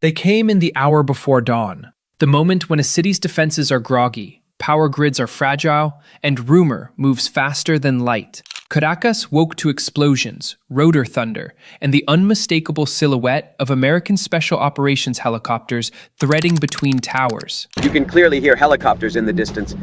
They came in the hour before dawn, the moment when a city's defenses are groggy, power grids are fragile, and rumor moves faster than light. Caracas woke to explosions, rotor thunder, and the unmistakable silhouette of American Special Operations helicopters threading between towers. You can clearly hear helicopters in the distance.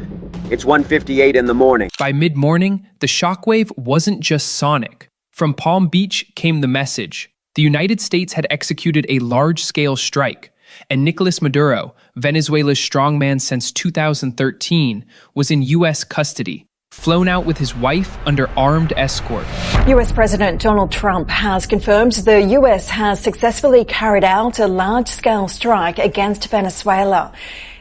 It's 1:58 in the morning. By mid-morning, the shockwave wasn't just sonic. From Palm Beach came the message. The United States had executed a large-scale strike, and Nicolás Maduro, Venezuela's strongman since 2013, was in U.S. custody, flown out with his wife under armed escort. US President Donald Trump has confirmed the US has successfully carried out a large-scale strike against Venezuela.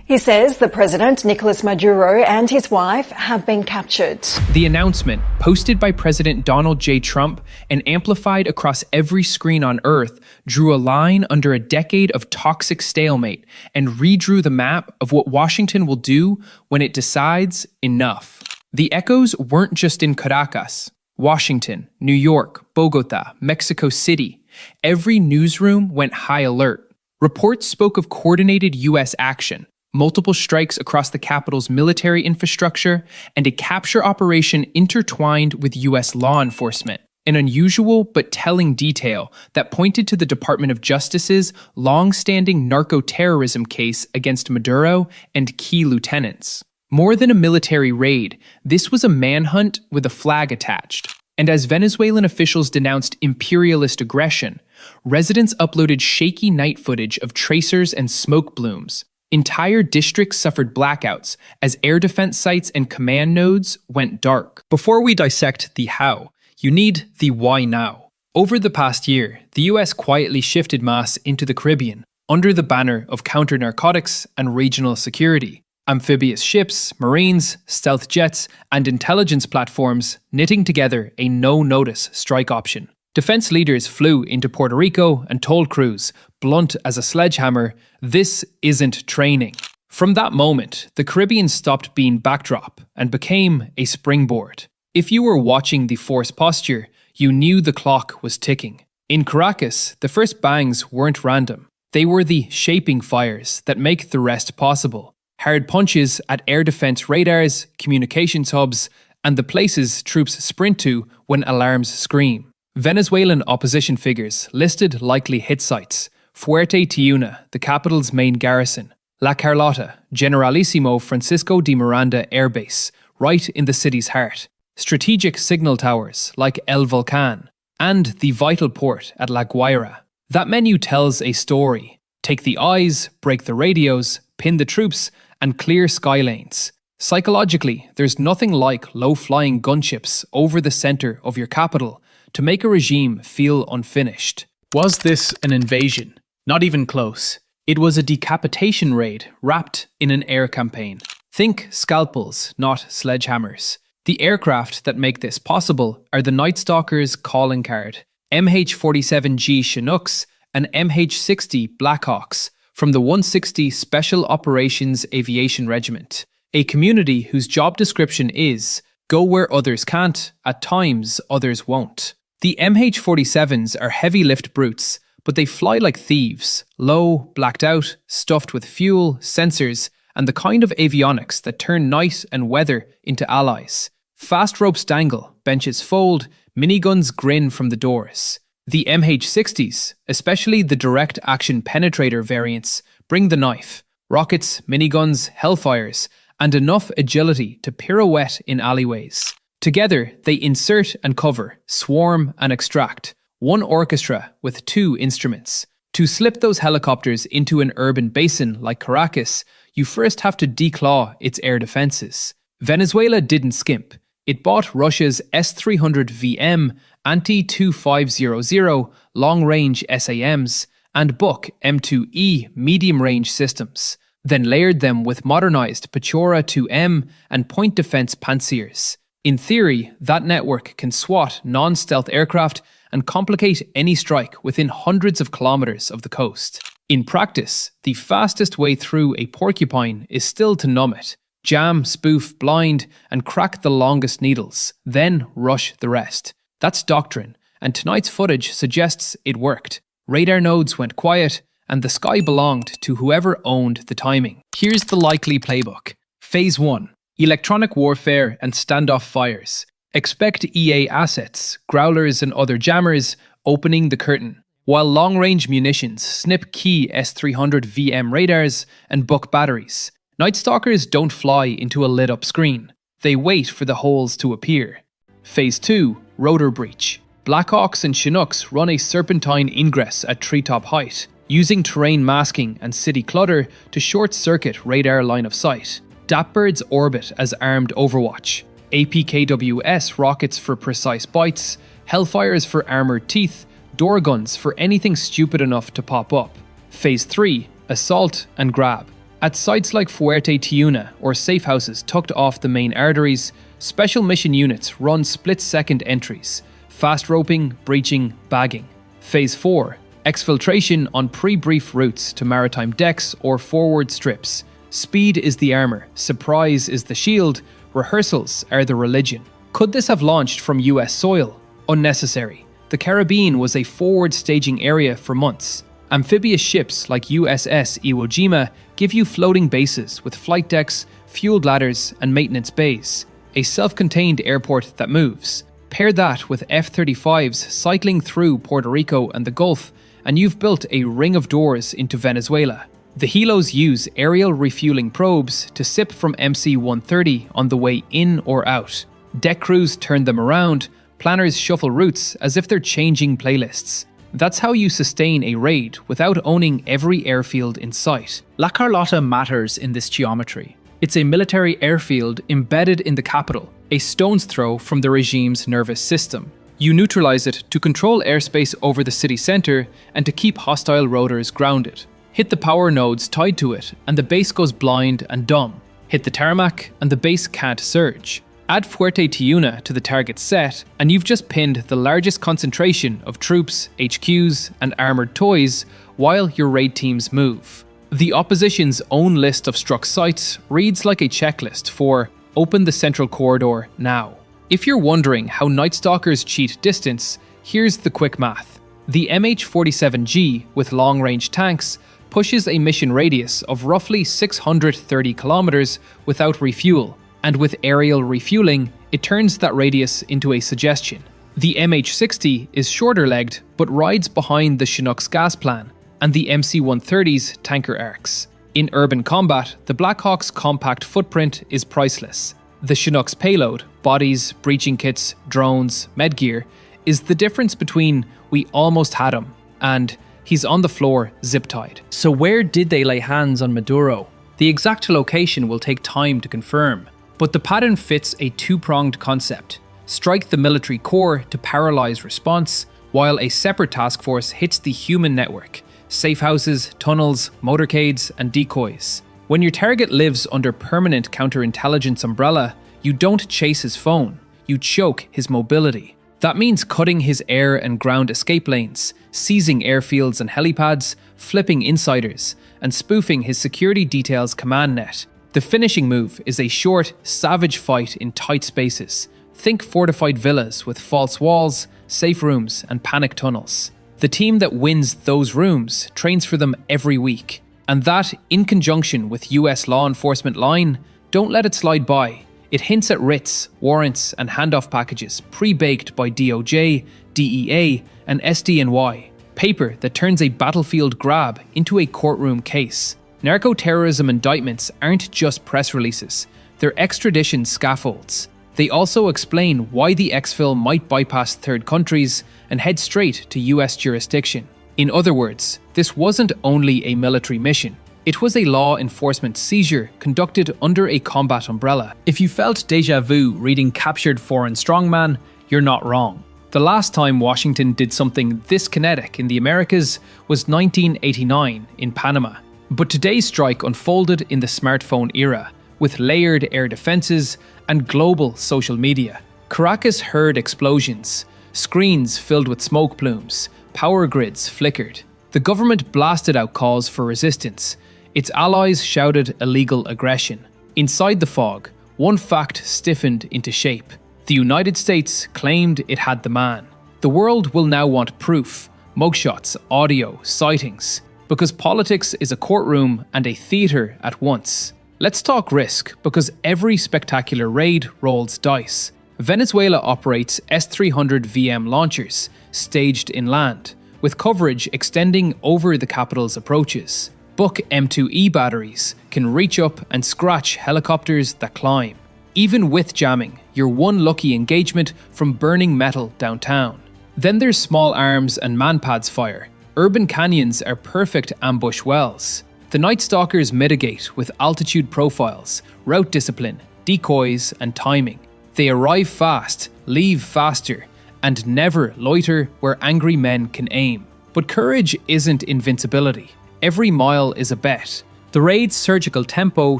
He says the president, Nicolás Maduro, and his wife have been captured. The announcement, posted by President Donald J. Trump and amplified across every screen on Earth, drew a line under a decade of toxic stalemate and redrew the map of what Washington will do when it decides enough. The echoes weren't just in Caracas. Washington, New York, Bogota, Mexico City. Every newsroom went high alert. Reports spoke of coordinated U.S. action, multiple strikes across the capital's military infrastructure, and a capture operation intertwined with U.S. law enforcement. An unusual but telling detail that pointed to the Department of Justice's long-standing narco-terrorism case against Maduro and key lieutenants. More than a military raid, this was a manhunt with a flag attached. And as Venezuelan officials denounced imperialist aggression, residents uploaded shaky night footage of tracers and smoke plumes. Entire districts suffered blackouts as air defense sites and command nodes went dark. Before we dissect the how, you need the why now. Over the past year, the US quietly shifted mass into the Caribbean under the banner of counter-narcotics and regional security. Amphibious ships, marines, stealth jets, and intelligence platforms knitting together a no-notice strike option. Defense leaders flew into Puerto Rico and told crews, blunt as a sledgehammer, this isn't training. From that moment, the Caribbean stopped being backdrop and became a springboard. If you were watching the force posture, you knew the clock was ticking. In Caracas, the first bangs weren't random. They were the shaping fires that make the rest possible. Hard punches at air defense radars, communications hubs, and the places troops sprint to when alarms scream. Venezuelan opposition figures listed likely hit sites: Fuerte Tiuna, the capital's main garrison; La Carlota, Generalissimo Francisco de Miranda Air Base, right in the city's heart; strategic signal towers like El Volcán; and the vital port at La Guaira. That menu tells a story. Take the eyes, break the radios, pin the troops, and clear skylanes. Psychologically, there's nothing like low-flying gunships over the center of your capital to make a regime feel unfinished. Was this an invasion? Not even close. It was a decapitation raid wrapped in an air campaign. Think scalpels, not sledgehammers. The aircraft that make this possible are the Night Stalker's calling card, MH-47G Chinooks and MH-60 Blackhawks, from the 160 Special Operations Aviation Regiment, a community whose job description is, go where others can't, at times others won't. The MH-47s are heavy-lift brutes, but they fly like thieves, low, blacked out, stuffed with fuel, sensors, and the kind of avionics that turn night and weather into allies. Fast ropes dangle, benches fold, miniguns grin from the doors. The MH-60s, especially the direct-action penetrator variants, bring the knife, rockets, miniguns, hellfires, and enough agility to pirouette in alleyways. Together, they insert and cover, swarm and extract, one orchestra with two instruments. To slip those helicopters into an urban basin like Caracas, you first have to declaw its air defenses. Venezuela didn't skimp. It bought Russia's S-300VM anti-2500 long-range SAMs and Buk M2E medium-range systems, then layered them with modernized Pechora 2M and point defense Pantsers. In theory, that network can swat non-stealth aircraft and complicate any strike within hundreds of kilometers of the coast. In practice, the fastest way through a porcupine is still to numb it, jam, spoof, blind, and crack the longest needles, then rush the rest. That's doctrine, and tonight's footage suggests it worked. Radar nodes went quiet, and the sky belonged to whoever owned the timing. Here's the likely playbook. Phase 1. Electronic warfare and standoff fires. Expect EA assets, growlers and other jammers opening the curtain, while long-range munitions snip key S-300 VM radars and buck batteries. Night Stalkers don't fly into a lit-up screen. They wait for the holes to appear. Phase 2. Rotor breach. Blackhawks and Chinooks run a serpentine ingress at treetop height, using terrain masking and city clutter to short-circuit radar line of sight. Dapbirds orbit as armed overwatch. APKWS rockets for precise bites, Hellfires for armoured teeth, door guns for anything stupid enough to pop up. Phase 3. Assault and grab. At sites like Fuerte Tiuna or safe houses tucked off the main arteries, special mission units run split-second entries, fast roping, breaching, bagging. Phase 4. Exfiltration on pre-brief routes to maritime decks or forward strips. Speed is the armour, surprise is the shield, rehearsals are the religion. Could this have launched from US soil? Unnecessary. The Caribbean was a forward staging area for months. Amphibious ships like USS Iwo Jima give you floating bases with flight decks, fueled ladders, and maintenance bays. A self-contained airport that moves. Pair that with F-35s cycling through Puerto Rico and the Gulf, and you've built a ring of doors into Venezuela. The helos use aerial refueling probes to sip from MC-130 on the way in or out. Deck crews turn them around, planners shuffle routes as if they're changing playlists. That's how you sustain a raid without owning every airfield in sight. La Carlota matters in this geometry. It's a military airfield embedded in the capital, a stone's throw from the regime's nervous system. You neutralize it to control airspace over the city center and to keep hostile rotors grounded. Hit the power nodes tied to it and the base goes blind and dumb. Hit the tarmac and the base can't surge. Add Fuerte Tiuna to the target set and you've just pinned the largest concentration of troops, HQs and armoured toys while your raid teams move. The opposition's own list of struck sites reads like a checklist for open the central corridor now. If you're wondering how Night Stalkers cheat distance, here's the quick math. The MH-47G with long-range tanks pushes a mission radius of roughly 630 kilometers without refuel, and with aerial refueling, it turns that radius into a suggestion. The MH-60 is shorter-legged but rides behind the Chinook's gas plan, and the MC-130's tanker arcs. In urban combat, the Blackhawk's compact footprint is priceless. The Chinook's payload, bodies, breaching kits, drones, medgear, is the difference between "we almost had him" and "he's on the floor, zip-tied." So where did they lay hands on Maduro? The exact location will take time to confirm, but the pattern fits a two-pronged concept. Strike the military core to paralyze response, while a separate task force hits the human network, safe houses, tunnels, motorcades, and decoys. When your target lives under permanent counterintelligence umbrella, you don't chase his phone, you choke his mobility. That means cutting his air and ground escape lanes, seizing airfields and helipads, flipping insiders, and spoofing his security details command net. The finishing move is a short, savage fight in tight spaces. Think fortified villas with false walls, safe rooms, and panic tunnels. The team that wins those rooms trains for them every week. And that, in conjunction with US law enforcement line, don't let it slide by. It hints at writs, warrants, and handoff packages pre-baked by DOJ, DEA, and SDNY. Paper that turns a battlefield grab into a courtroom case. Narco-terrorism indictments aren't just press releases, they're extradition scaffolds. They also explain why the exfil might bypass third countries and head straight to US jurisdiction. In other words, this wasn't only a military mission. It was a law enforcement seizure conducted under a combat umbrella. If you felt déjà vu reading Captured Foreign Strongman, you're not wrong. The last time Washington did something this kinetic in the Americas was 1989 in Panama. But today's strike unfolded in the smartphone era, with layered air defenses and global social media. Caracas heard explosions, screens filled with smoke plumes, power grids flickered. The government blasted out calls for resistance. Its allies shouted illegal aggression. Inside the fog, one fact stiffened into shape. The United States claimed it had the man. The world will now want proof, mugshots, audio, sightings. because politics is a courtroom and a theatre at once. Let's talk risk, because every spectacular raid rolls dice. Venezuela operates S-300 VM launchers, staged inland, with coverage extending over the capital's approaches. Buck M2E batteries can reach up and scratch helicopters that climb. Even with jamming, you're one lucky engagement from burning metal downtown. Then there's small arms and manpads fire. Urban canyons are perfect ambush wells. The Night Stalkers mitigate with altitude profiles, route discipline, decoys, and timing. They arrive fast, leave faster, and never loiter where angry men can aim. But courage isn't invincibility. Every mile is a bet. The raid's surgical tempo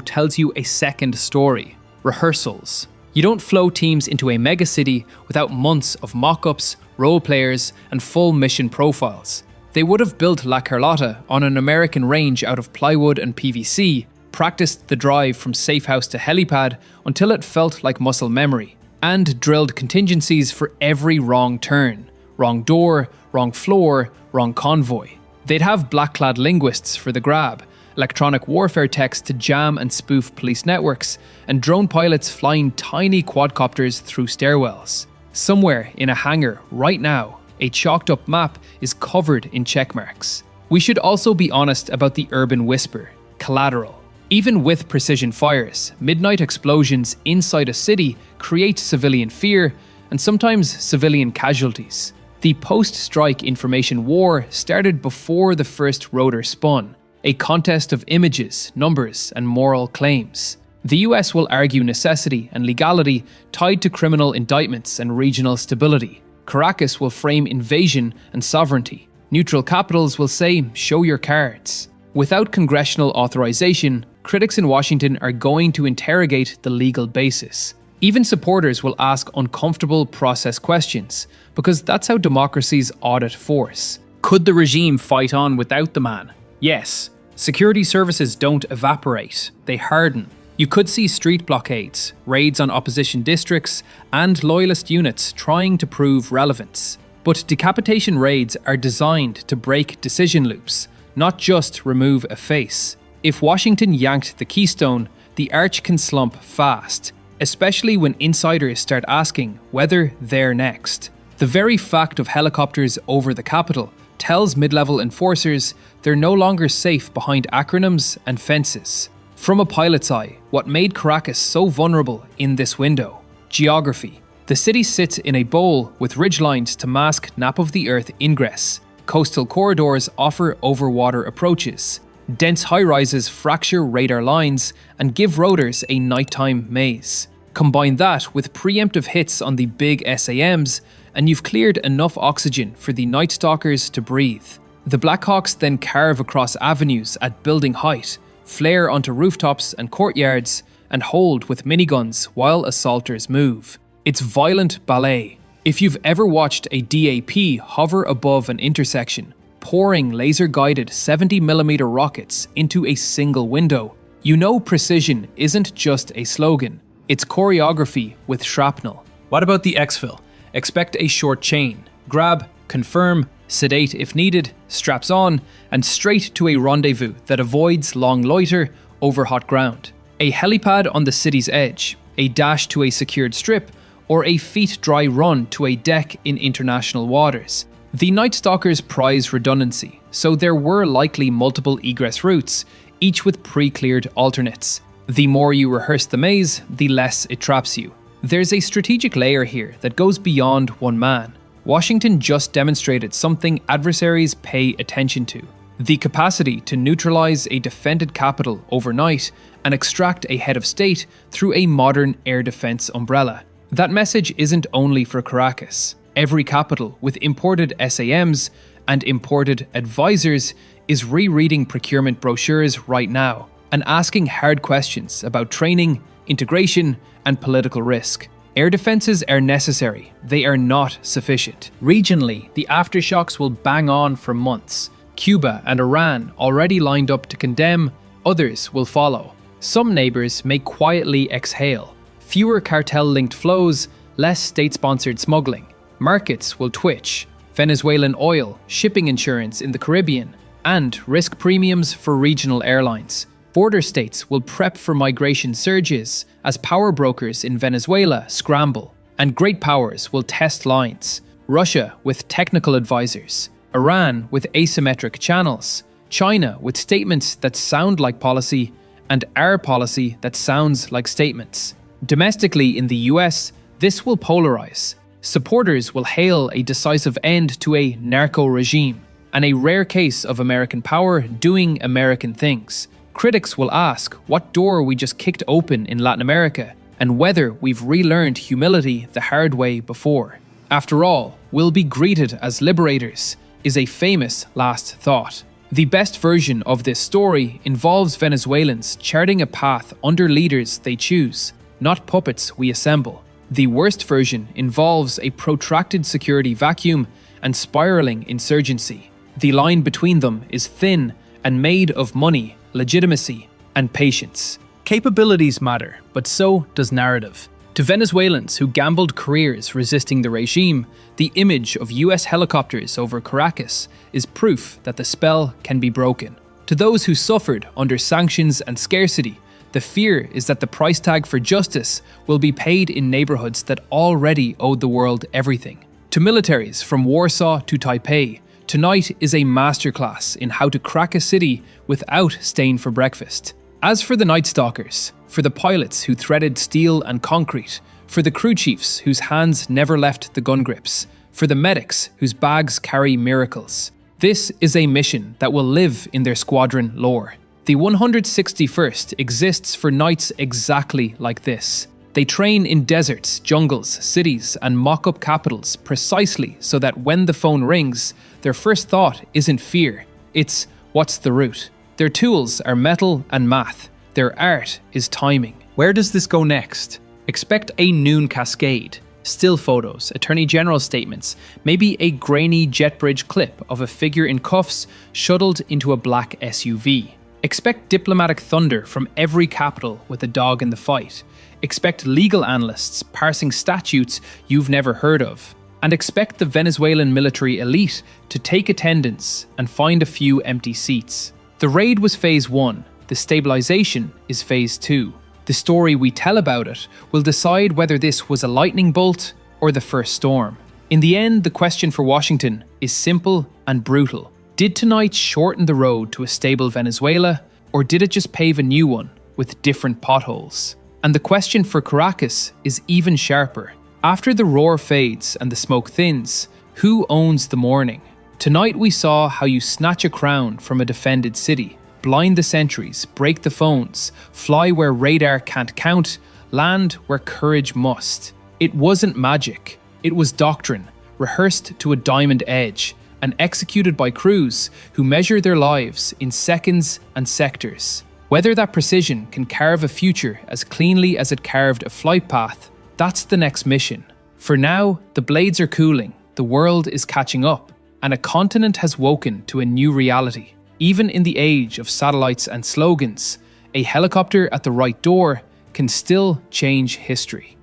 tells you a second story. Rehearsals. You don't flow teams into a megacity without months of mock-ups, role players, and full mission profiles. They would have built La Carlotta on an American range out of plywood and PVC, practiced the drive from safe house to helipad until it felt like muscle memory, and drilled contingencies for every wrong turn, wrong door, wrong floor, wrong convoy. They'd have black-clad linguists for the grab, electronic warfare techs to jam and spoof police networks, and drone pilots flying tiny quadcopters through stairwells. Somewhere in a hangar right now, a chalked-up map is covered in checkmarks. We should also be honest about the urban whisper, collateral. Even with precision fires, midnight explosions inside a city create civilian fear and sometimes civilian casualties. The post-strike information war started before the first rotor spun, a contest of images, numbers, and moral claims. The US will argue necessity and legality tied to criminal indictments and regional stability. Caracas will frame invasion and sovereignty. Neutral capitals will say, show your cards. Without congressional authorization, critics in Washington are going to interrogate the legal basis. Even supporters will ask uncomfortable process questions, because that's how democracies audit force. Could the regime fight on without the man? Yes. Security services don't evaporate, they harden. You could see street blockades, raids on opposition districts, and loyalist units trying to prove relevance. But decapitation raids are designed to break decision loops, not just remove a face. If Washington yanked the keystone, the arch can slump fast, especially when insiders start asking whether they're next. The very fact of helicopters over the capital tells mid-level enforcers they're no longer safe behind acronyms and fences. From a pilot's eye, what made Caracas so vulnerable in this window? Geography. The city sits in a bowl with ridgelines to mask nap-of-the-earth ingress. Coastal corridors offer overwater approaches. Dense high-rises fracture radar lines and give rotors a nighttime maze. Combine that with preemptive hits on the big SAMs, and you've cleared enough oxygen for the Night Stalkers to breathe. The Blackhawks then carve across avenues at building height, flare onto rooftops and courtyards, and hold with miniguns while assaulters move. It's violent ballet. If you've ever watched a DAP hover above an intersection, pouring laser-guided 70mm rockets into a single window, you know precision isn't just a slogan, it's choreography with shrapnel. What about the exfil? Expect a short chain. Grab, confirm, sedate if needed, straps on, and straight to a rendezvous that avoids long loiter over hot ground. A helipad on the city's edge, a dash to a secured strip, or a feet-dry run to a deck in international waters. The Night Stalkers prize redundancy, so there were likely multiple egress routes, each with pre-cleared alternates. The more you rehearse the maze, the less it traps you. There's a strategic layer here that goes beyond one man. Washington just demonstrated something adversaries pay attention to: the capacity to neutralize a defended capital overnight and extract a head of state through a modern air defense umbrella. That message isn't only for Caracas. Every capital with imported SAMs and imported advisors is rereading procurement brochures right now and asking hard questions about training, integration, and political risk. Air defenses are necessary, they are not sufficient. Regionally, the aftershocks will bang on for months. Cuba and Iran already lined up to condemn, others will follow. Some neighbors may quietly exhale. Fewer cartel-linked flows, less state-sponsored smuggling. Markets will twitch. Venezuelan oil, shipping insurance in the Caribbean, and risk premiums for regional airlines. Border states will prep for migration surges as power brokers in Venezuela scramble, and great powers will test lines. Russia with technical advisors, Iran with asymmetric channels, China with statements that sound like policy, and our policy that sounds like statements. Domestically in the US, this will polarize. Supporters will hail a decisive end to a narco regime, and a rare case of American power doing American things. Critics will ask what door we just kicked open in Latin America, and whether we've relearned humility the hard way before. After all, we'll be greeted as liberators, is a famous last thought. The best version of this story involves Venezuelans charting a path under leaders they choose, not puppets we assemble. The worst version involves a protracted security vacuum and spiraling insurgency. The line between them is thin and made of money, legitimacy, and patience. Capabilities matter, but so does narrative. To Venezuelans who gambled careers resisting the regime, the image of US helicopters over Caracas is proof that the spell can be broken. To those who suffered under sanctions and scarcity, the fear is that the price tag for justice will be paid in neighborhoods that already owed the world everything. To militaries from Warsaw to Taipei, tonight is a masterclass in how to crack a city without staying for breakfast. As for the Night Stalkers, for the pilots who threaded steel and concrete, for the crew chiefs whose hands never left the gun grips, for the medics whose bags carry miracles, this is a mission that will live in their squadron lore. The 161st exists for nights exactly like this. They train in deserts, jungles, cities, and mock-up capitals precisely so that when the phone rings, their first thought isn't fear, it's what's the route. Their tools are metal and math. Their art is timing. Where does this go next? Expect a noon cascade, still photos, attorney general statements, maybe a grainy jet bridge clip of a figure in cuffs shuttled into a black SUV. Expect diplomatic thunder from every capital with a dog in the fight. Expect legal analysts parsing statutes you've never heard of. And expect the Venezuelan military elite to take attendance and find a few empty seats. The raid was phase 1, the stabilization is phase 2. The story we tell about it will decide whether this was a lightning bolt or the first storm. In the end, the question for Washington is simple and brutal. Did tonight shorten the road to a stable Venezuela, or did it just pave a new one with different potholes? And the question for Caracas is even sharper. After the roar fades and the smoke thins, who owns the morning? Tonight we saw how you snatch a crown from a defended city, blind the sentries, break the phones, fly where radar can't count, land where courage must. It wasn't magic, it was doctrine, rehearsed to a diamond edge, and executed by crews who measure their lives in seconds and sectors. Whether that precision can carve a future as cleanly as it carved a flight path, that's the next mission. For now, the blades are cooling, the world is catching up, and a continent has woken to a new reality. Even in the age of satellites and slogans, a helicopter at the right door can still change history.